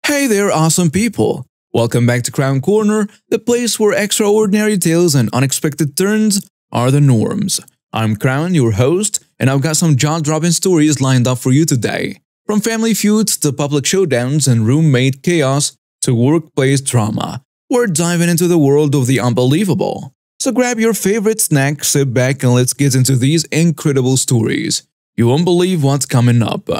Hey there, awesome people! Welcome back to K-Korner, the place where extraordinary tales and unexpected turns are the norms. I'm Crown, your host, and I've got some jaw-dropping stories lined up for you today. From family feuds to public showdowns and roommate chaos to workplace drama, we're diving into the world of the unbelievable. So grab your favorite snack, sit back, and let's get into these incredible stories. You won't believe what's coming up.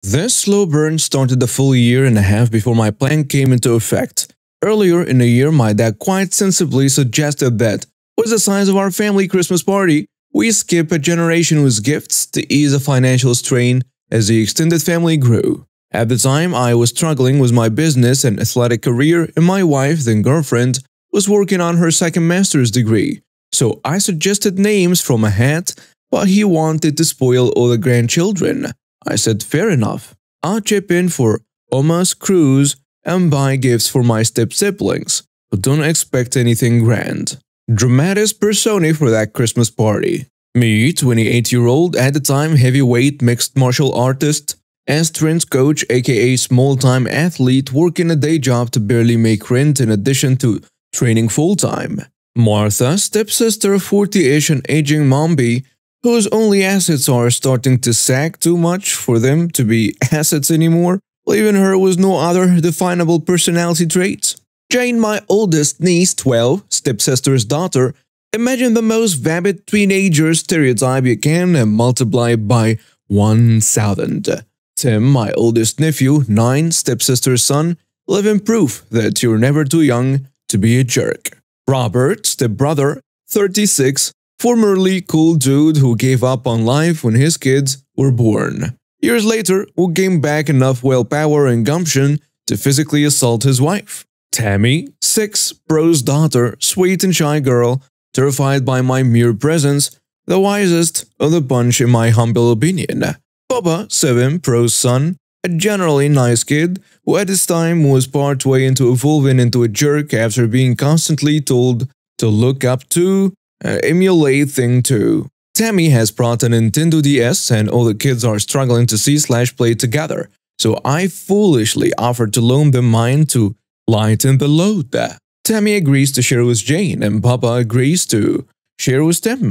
This slow burn started a full year and a half before my plan came into effect. Earlier in the year, my dad quite sensibly suggested that, with the size of our family Christmas party, we skip a generation with gifts to ease a financial strain as the extended family grew. At the time, I was struggling with my business and athletic career, and my wife, then girlfriend, was working on her second master's degree. So I suggested names from a hat, but he wanted to spoil all the grandchildren. I said, fair enough. I'll chip in for Oma's cruise and buy gifts for my step-siblings, but don't expect anything grand. Dramatis personae for that Christmas party. Me, 28-year-old, at the time heavyweight mixed martial artist, as strength coach aka small-time athlete working a day job to barely make rent in addition to training full-time. Martha, stepsister 40-ish and aging momby, whose only assets are starting to sag too much for them to be assets anymore, leaving her with no other definable personality traits. Jane, my oldest niece, 12, stepsister's daughter. Imagine the most vapid teenager stereotype you can and multiply it by 1,000. Tim, my oldest nephew, 9, stepsister's son, living proof that you're never too young to be a jerk. Robert, stepbrother, 36, formerly cool dude who gave up on life when his kids were born. Years later, who gained back enough willpower and gumption to physically assault his wife. Tammy, 6, bro's daughter, sweet and shy girl, terrified by my mere presence, the wisest of the bunch in my humble opinion. Bubba, 7, bro's son, a generally nice kid who at this time was partway into evolving into a jerk after being constantly told to look up to emulate thing too. Tammy has brought a Nintendo DS and all the kids are struggling to see/play together, so I foolishly offered to loan them mine to lighten the load. Tammy agrees to share with Jane and Papa agrees to share with Tim.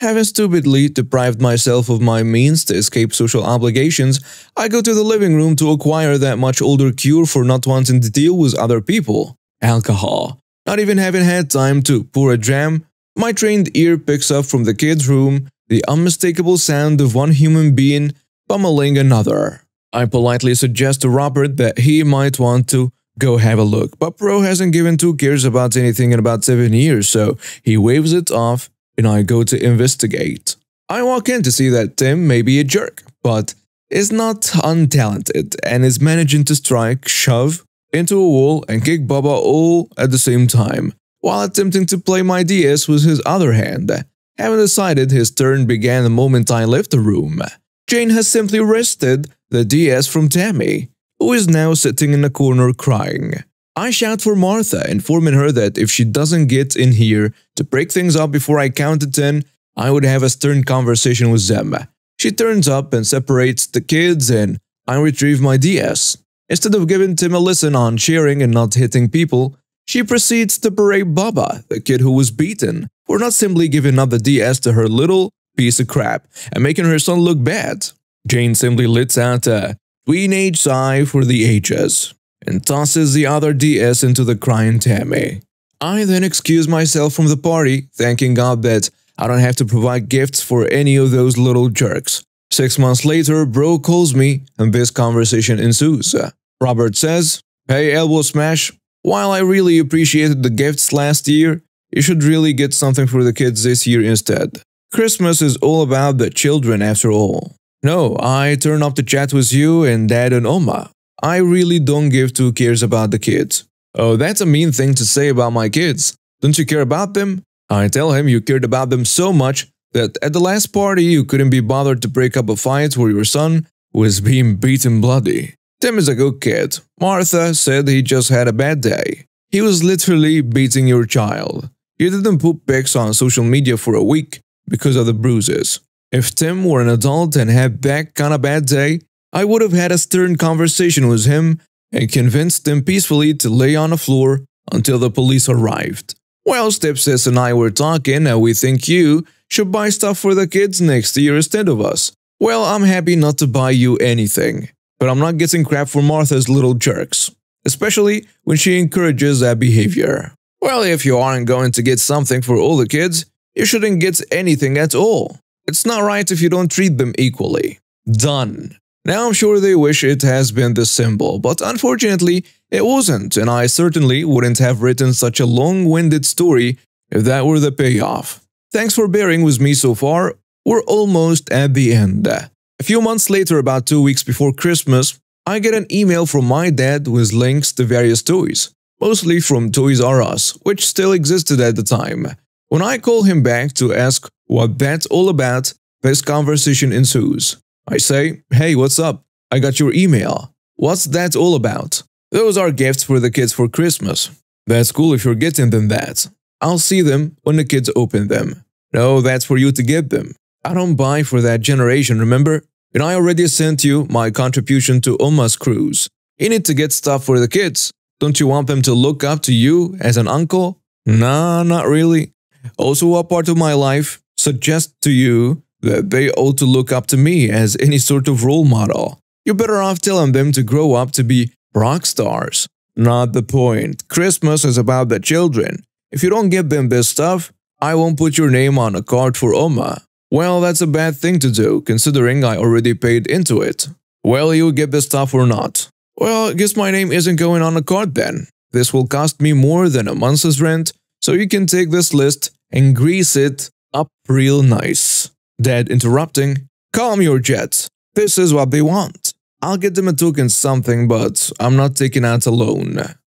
Having stupidly deprived myself of my means to escape social obligations, I go to the living room to acquire that much older cure for not wanting to deal with other people: alcohol. Not even having had time to pour a dram, my trained ear picks up from the kids' room the unmistakable sound of one human being pummeling another. I politely suggest to Robert that he might want to go have a look, but Bro hasn't given 2 cares about anything in about 7 years, so he waves it off and I go to investigate. I walk in to see that Tim may be a jerk, but is not untalented and is managing to strike, shove into a wall and kick Bubba all at the same time, while attempting to play my DS with his other hand. Having decided his turn began the moment I left the room. Jane has simply wrested the DS from Tammy, who is now sitting in a corner crying. I shout for Martha, informing her that if she doesn't get in here to break things up before I count to 10, I would have a stern conversation with them. She turns up and separates the kids and I retrieve my DS. Instead of giving Tim a lesson on sharing and not hitting people, she proceeds to berate Bubba, the kid who was beaten, for not simply giving up the DS to her little piece of crap and making her son look bad. Jane simply lets out a teenage sigh for the ages and tosses the other DS into the crying Tammy. I then excuse myself from the party, thanking God that I don't have to provide gifts for any of those little jerks. 6 months later, Bro calls me and this conversation ensues. Robert says, "Hey, elbow smash. While I really appreciated the gifts last year, you should really get something for the kids this year instead. Christmas is all about the children after all. No, I turn up to chat with you and Dad and Oma. I really don't give 2 cares about the kids." "Oh, that's a mean thing to say about my kids. Don't you care about them?" I tell him you cared about them so much that at the last party you couldn't be bothered to break up a fight where your son was being beaten bloody. Tim is a good kid. Martha said he just had a bad day. He was literally beating your child. You didn't put pics on social media for a week because of the bruises. If Tim were an adult and had that kind of bad day, I would have had a stern conversation with him and convinced him peacefully to lay on the floor until the police arrived. Well, Stepsis and I were talking and we think you should buy stuff for the kids next year instead of us. Well, I'm happy not to buy you anything, but I'm not getting crap for Martha's little jerks, especially when she encourages that behavior. Well, if you aren't going to get something for all the kids, you shouldn't get anything at all. It's not right if you don't treat them equally. Done. Now I'm sure they wish it has been this simple, but unfortunately it wasn't, and I certainly wouldn't have written such a long-winded story if that were the payoff. Thanks for bearing with me so far. We're almost at the end. A few months later, about 2 weeks before Christmas, I get an email from my dad with links to various toys, mostly from Toys R Us, which still existed at the time. When I call him back to ask what that's all about, this conversation ensues. I say, "Hey, what's up? I got your email. What's that all about?" "Those are gifts for the kids for Christmas." "That's cool if you're getting them that. I'll see them when the kids open them." "No, that's for you to get them. I don't buy for that generation, remember? And I already sent you my contribution to Oma's cruise. You need to get stuff for the kids. Don't you want them to look up to you as an uncle?" "Nah, not really. Also, what part of my life suggests to you that they ought to look up to me as any sort of role model? You're better off telling them to grow up to be rock stars." "Not the point. Christmas is about the children. If you don't get them this stuff, I won't put your name on a card for Oma." "Well, that's a bad thing to do, considering I already paid into it." "Well, you get this stuff or not." "Well, I guess my name isn't going on a card then. This will cost me more than a month's rent, so you can take this list and grease it up real nice." Dad interrupting, "Calm your jets. This is what they want. I'll get them a token something, but I'm not taking out a loan."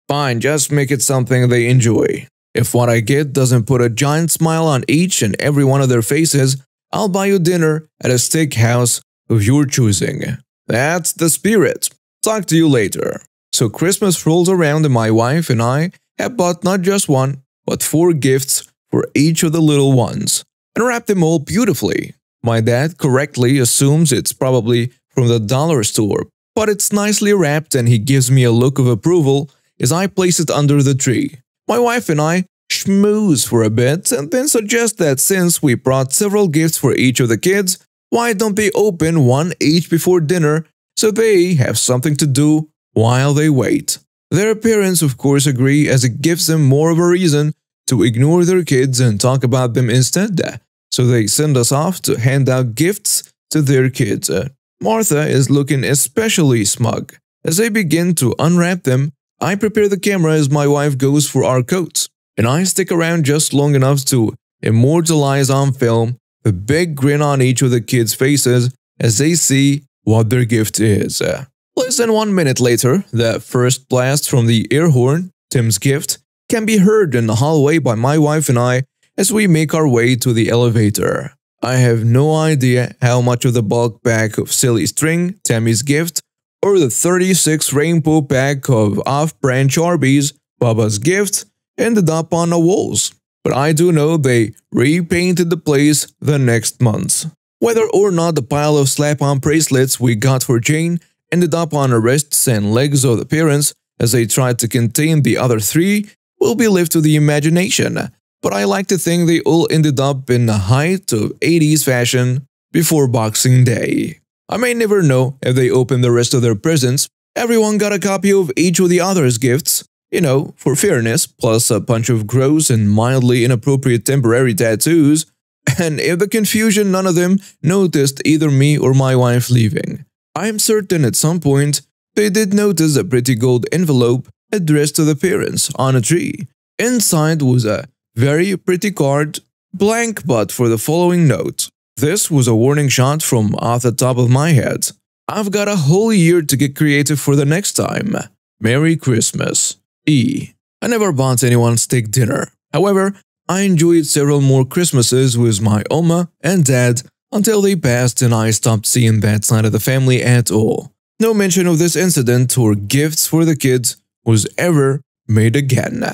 "Fine, just make it something they enjoy. If what I get doesn't put a giant smile on each and every one of their faces, I'll buy you dinner at a steakhouse of your choosing." "That's the spirit. Talk to you later." So Christmas rolls around and my wife and I have bought not just one, but 4 gifts for each of the little ones, and wrapped them all beautifully. My dad correctly assumes it's probably from the dollar store, but it's nicely wrapped and he gives me a look of approval as I place it under the tree. My wife and I schmooze for a bit and then suggest that since we brought several gifts for each of the kids, why don't they open one each before dinner so they have something to do while they wait. Their parents of course agree, as it gives them more of a reason to ignore their kids and talk about them instead, so they send us off to hand out gifts to their kids. Martha is looking especially smug. As they begin to unwrap them, I prepare the camera as my wife goes for our coats, and I stick around just long enough to immortalize on film the big grin on each of the kids' faces as they see what their gift is. Less than 1 minute later, the first blast from the air horn, Tim's gift, can be heard in the hallway by my wife and I as we make our way to the elevator. I have no idea how much of the bulk pack of silly string, Tammy's gift, or the 36 rainbow pack of off-branch Arby's, Baba's gift, ended up on the walls. But I do know they repainted the place the next month. Whether or not the pile of slap-on bracelets we got for Jane ended up on the wrists and legs of the parents as they tried to contain the other 3 will be left to the imagination, but I like to think they all ended up in the height of 80s fashion before Boxing Day. I may never know if they opened the rest of their presents. Everyone got a copy of each of the other's gifts, you know, for fairness, plus a bunch of gross and mildly inappropriate temporary tattoos, and if the confusion, none of them noticed either me or my wife leaving. I am certain at some point they did notice a pretty gold envelope addressed to the parents on a tree. Inside was a very pretty card, blank but for the following note. This was a warning shot from off the top of my head. I've got a whole year to get creative for the next time. Merry Christmas. E. I never bought anyone steak dinner. However, I enjoyed several more Christmases with my Oma and Dad until they passed and I stopped seeing that side of the family at all. No mention of this incident or gifts for the kids was ever made again.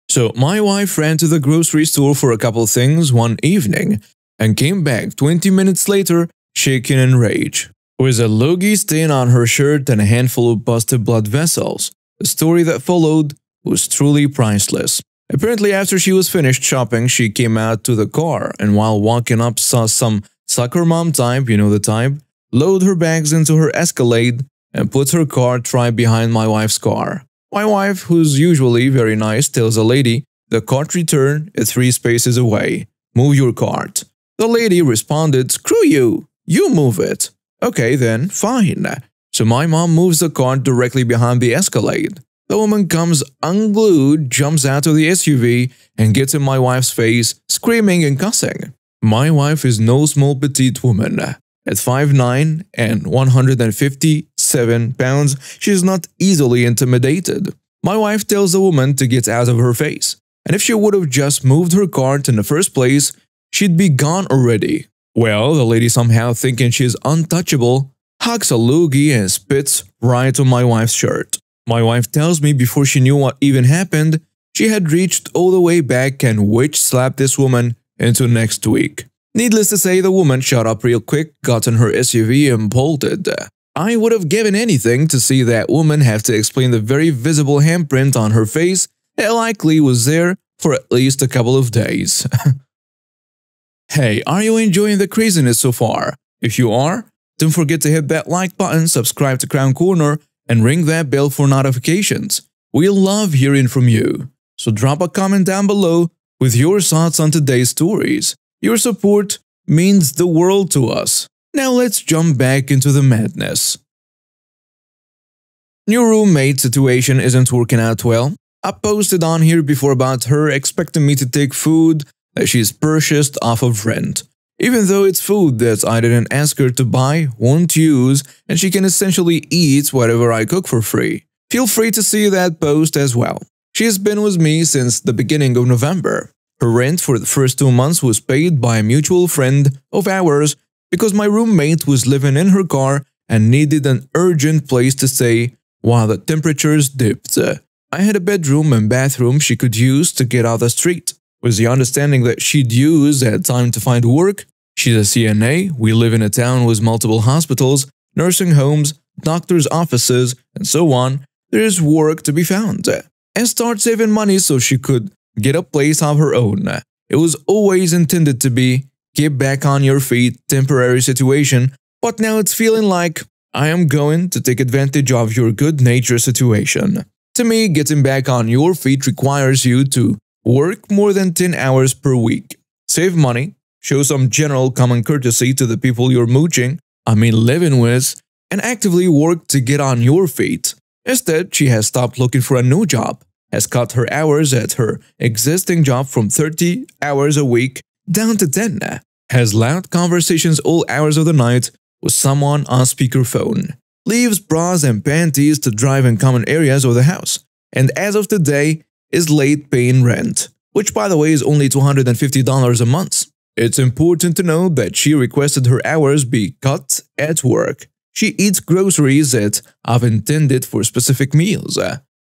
So my wife ran to the grocery store for a couple things one evening and came back 20 minutes later shaking in rage. With a loogie stain on her shirt and a handful of busted blood vessels, the story that followed was truly priceless. Apparently, after she was finished shopping, she came out to the car and while walking up saw some sucker mom type, you know the type, load her bags into her Escalade and put her cart right behind my wife's car. My wife, who's usually very nice, tells the lady, "The cart return is 3 spaces away. Move your cart." The lady responded, "Screw you! You move it." Okay then, fine. So my mom moves the cart directly behind the Escalade. The woman comes unglued, jumps out of the SUV, and gets in my wife's face, screaming and cussing. My wife is no small petite woman. At 5'9" and 157 pounds, she is not easily intimidated. My wife tells the woman to get out of her face, and if she would have just moved her cart in the first place, she'd be gone already. Well, the lady, somehow thinking she's untouchable, hucks a loogie and spits right on my wife's shirt. My wife tells me before she knew what even happened, she had reached all the way back and witch slapped this woman into next week. Needless to say, the woman shut up real quick, got in her SUV and bolted. I would have given anything to see that woman have to explain the very visible handprint on her face that likely was there for at least a couple of days. Hey, are you enjoying the craziness so far? If you are, don't forget to hit that like button, subscribe to K-Korner, and ring that bell for notifications. We love hearing from you. So drop a comment down below with your thoughts on today's stories. Your support means the world to us. Now let's jump back into the madness. New roommate situation isn't working out well. I posted on here before about her expecting me to take food that she's purchased off of rent. Even though it's food that I didn't ask her to buy, won't use, and she can essentially eat whatever I cook for free. Feel free to see that post as well. She has been with me since the beginning of November. Her rent for the first 2 months was paid by a mutual friend of ours because my roommate was living in her car and needed an urgent place to stay while the temperatures dipped. I had a bedroom and bathroom she could use to get out the street. With the understanding that she'd use that time to find work, she's a CNA, we live in a town with multiple hospitals, nursing homes, doctors' offices, and so on. There is work to be found. And start saving money so she could get a place of her own. It was always intended to be get back on your feet temporary situation, but now it's feeling like I am going to take advantage of your good nature situation. To me, getting back on your feet requires you to work more than 10 hours per week, save money, show some general common courtesy to the people you're living with, and actively work to get on your feet. Instead, she has stopped looking for a new job, has cut her hours at her existing job from 30 hours a week down to 10, has loud conversations all hours of the night with someone on speakerphone, leaves bras and panties to drive in common areas of the house, and as of today, is late paying rent, which by the way is only $250 a month. It's important to note that she requested her hours be cut at work. She eats groceries that I've intended for specific meals.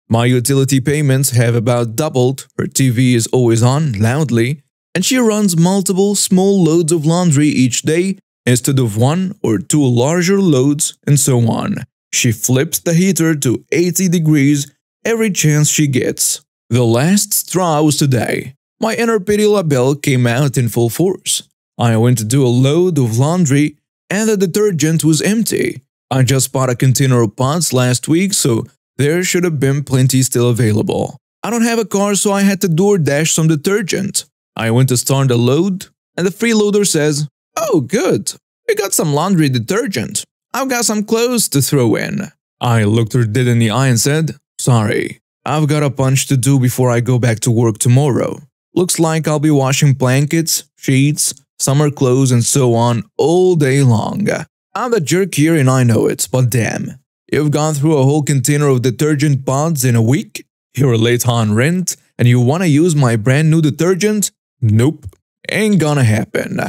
My utility payments have about doubled, her TV is always on loudly, and she runs multiple small loads of laundry each day instead of 1 or 2 larger loads, and so on. She flips the heater to 80 degrees every chance she gets. The last straw was today. My inner pity label came out in full force. I went to do a load of laundry and the detergent was empty. I just bought a container of pods last week, so there should have been plenty still available. I don't have a car, so I had to DoorDash some detergent. I went to start the load and the freeloader says, "Oh good, we got some laundry detergent. I've got some clothes to throw in." I looked her dead in the eye and said, "Sorry. I've got a bunch to do before I go back to work tomorrow. Looks like I'll be washing blankets, sheets, summer clothes, and so on all day long. I'm the jerk here and I know it, but damn. You've gone through a whole container of detergent pods in a week? You're late on rent and you wanna use my brand new detergent? Nope, ain't gonna happen."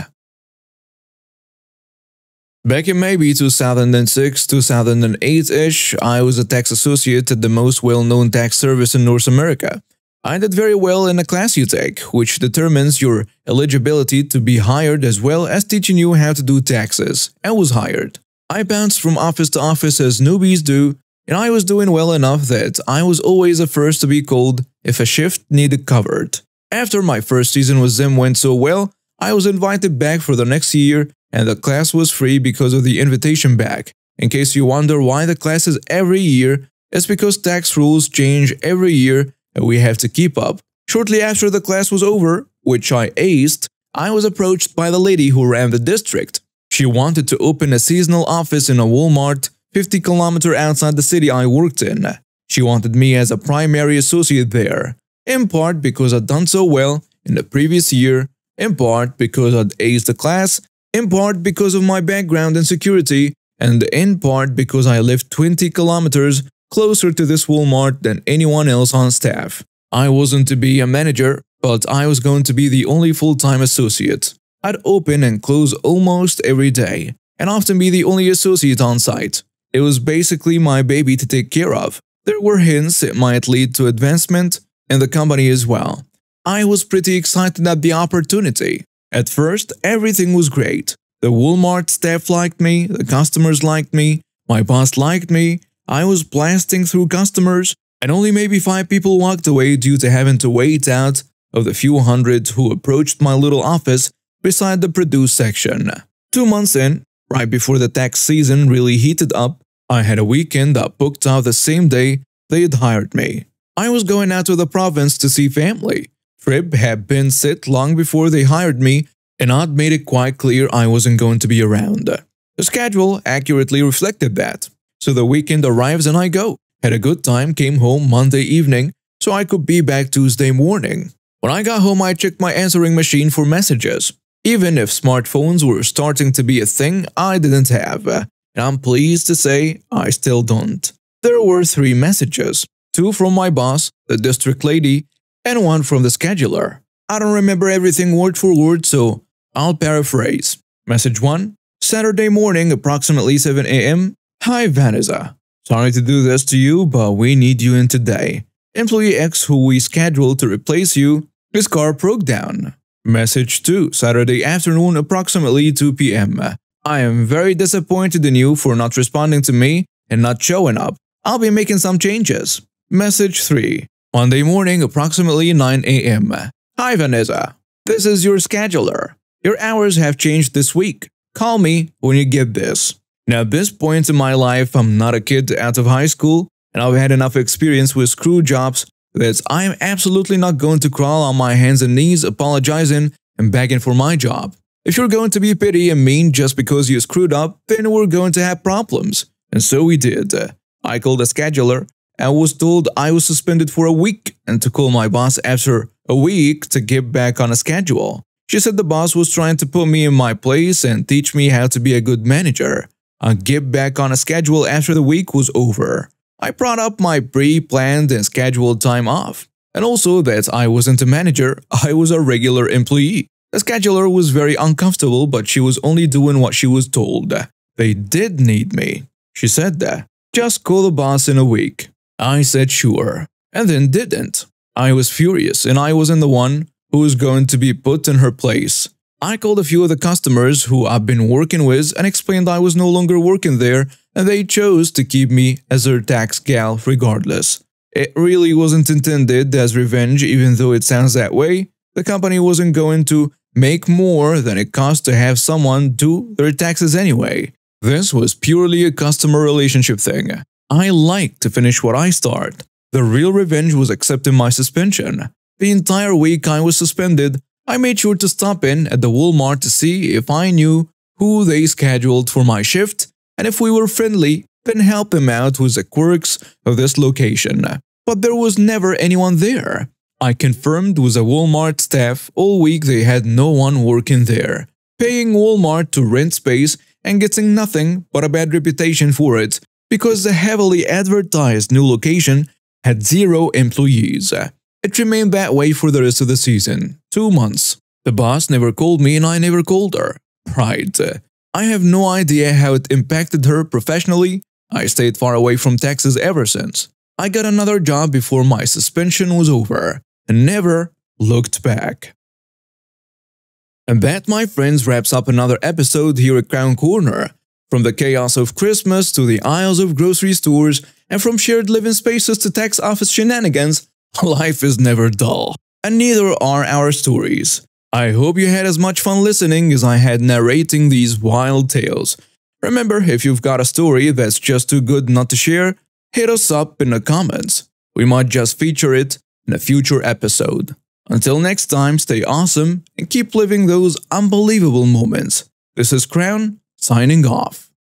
Back in maybe 2006, 2008-ish, I was a tax associate at the most well-known tax service in North America. I did very well in a class you take, which determines your eligibility to be hired as well as teaching you how to do taxes, and was hired. I bounced from office to office as newbies do, and I was doing well enough that I was always the first to be called if a shift needed covered. After my first season with them went so well, I was invited back for the next year, and the class was free because of the invitation back. In case you wonder why the class is every year, it's because tax rules change every year and we have to keep up. Shortly after the class was over, which I aced, I was approached by the lady who ran the district. She wanted to open a seasonal office in a Walmart 50 kilometers outside the city I worked in. She wanted me as a primary associate there, in part because I'd done so well in the previous year, in part because I'd aced the class, in part because of my background in security, and in part because I lived 20 kilometers closer to this Walmart than anyone else on staff. I wasn't to be a manager, but I was going to be the only full-time associate. I'd open and close almost every day, and often be the only associate on site. It was basically my baby to take care of. There were hints it might lead to advancement in the company as well. I was pretty excited at the opportunity. At first, everything was great. The Walmart staff liked me, the customers liked me, my boss liked me, I was blasting through customers, and only maybe 5 people walked away due to having to wait out of the few hundred who approached my little office beside the produce section. 2 months in, right before the tax season really heated up, I had a weekend that booked off the same day they had hired me. I was going out to the province to see family. Trip had been set long before they hired me, and I'd made it quite clear I wasn't going to be around. The schedule accurately reflected that. So the weekend arrives and I go. Had a good time, came home Monday evening, so I could be back Tuesday morning. When I got home, I checked my answering machine for messages. Even if smartphones were starting to be a thing I didn't have, and I'm pleased to say I still don't. There were 3 messages, 2 from my boss, the district lady, and 1 from the scheduler. I don't remember everything word for word, so I'll paraphrase. Message 1, Saturday morning, approximately 7 a.m. Hi Vanessa. Sorry to do this to you, but we need you in today. Employee X who we scheduled to replace you, his car broke down. Message 2, Saturday afternoon, approximately 2 p.m. I am very disappointed in you for not responding to me and not showing up. I'll be making some changes. Message 3, Monday morning, approximately 9 a.m. Hi Vanessa. This is your scheduler. Your hours have changed this week. Call me when you get this. Now at this point in my life, I'm not a kid out of high school, and I've had enough experience with screw jobs that I'm absolutely not going to crawl on my hands and knees apologizing and begging for my job. If you're going to be petty and mean just because you screwed up, then we're going to have problems. And so we did. I called the scheduler and was told I was suspended for a week and to call my boss after a week to get back on a schedule. She said the boss was trying to put me in my place and teach me how to be a good manager. I'd get back on a schedule after the week was over. I brought up my pre-planned and scheduled time off, and also that I wasn't a manager, I was a regular employee. The scheduler was very uncomfortable, but she was only doing what she was told. They did need me. She said that. Just call the boss in a week. I said sure, and then didn't. I was furious, and I wasn't the one who was going to be put in her place. I called a few of the customers who I've been working with and explained I was no longer working there, and they chose to keep me as their tax gal regardless. It really wasn't intended as revenge, even though it sounds that way. The company wasn't going to make more than it cost to have someone do their taxes anyway. This was purely a customer relationship thing. I like to finish what I start. The real revenge was accepting my suspension. The entire week I was suspended, I made sure to stop in at the Walmart to see if I knew who they scheduled for my shift, and if we were friendly, then help them out with the quirks of this location. But there was never anyone there. I confirmed with the Walmart staff all week they had no one working there, paying Walmart to rent space and getting nothing but a bad reputation for it because the heavily advertised new location had 0 employees. It remained that way for the rest of the season, 2 months. The boss never called me and I never called her. Pride. I have no idea how it impacted her professionally. I stayed far away from taxes ever since. I got another job before my suspension was over. and never looked back. And that, my friends, wraps up another episode here at K-Korner. From the chaos of Christmas to the aisles of grocery stores, and from shared living spaces to tax office shenanigans, life is never dull. And neither are our stories. I hope you had as much fun listening as I had narrating these wild tales. Remember, if you've got a story that's just too good not to share, hit us up in the comments. We might just feature it in a future episode. Until next time, stay awesome and keep living those unbelievable moments. This is Crown, signing off.